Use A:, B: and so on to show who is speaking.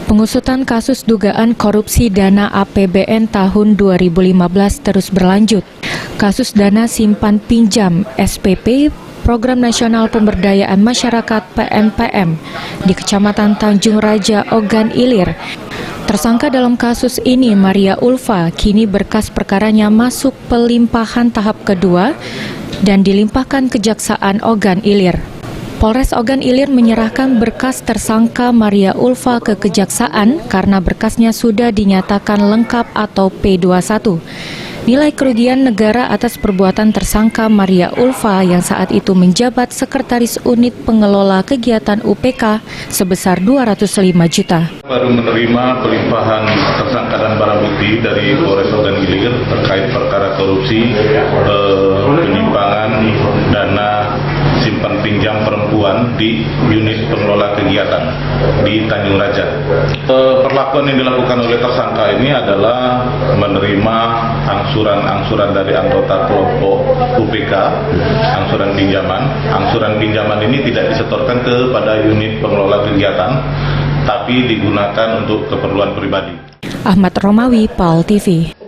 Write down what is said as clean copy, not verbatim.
A: Pengusutan kasus dugaan korupsi dana APBN tahun 2015 terus berlanjut. Kasus dana simpan pinjam SPP Program Nasional Pemberdayaan Masyarakat PNPM di Kecamatan Tanjung Raja, Ogan Ilir. Tersangka dalam kasus ini, Maria Ulfa, kini berkas perkaranya masuk pelimpahan tahap kedua dan dilimpahkan Kejaksaan Ogan Ilir. Polres Ogan Ilir menyerahkan berkas tersangka Maria Ulfa ke Kejaksaan karena berkasnya sudah dinyatakan lengkap atau P21. Nilai kerugian negara atas perbuatan tersangka Maria Ulfa yang saat itu menjabat Sekretaris Unit Pengelola Kegiatan UPK sebesar 205 juta.
B: Baru menerima pelimpahan tersangka dan barang bukti dari Polres Ogan Ilir terkait perkara korupsi penyimpangan dana simpan pinjam perempuan di unit pengelola kegiatan di Tanjung Raja. Perlakuan yang dilakukan oleh tersangka ini adalah menerima angsuran dari anggota kelompok UPK, angsuran pinjaman. Angsuran pinjaman ini tidak disetorkan kepada unit pengelola kegiatan, tapi digunakan untuk keperluan pribadi.
A: Ahmad Romawi, PAL TV.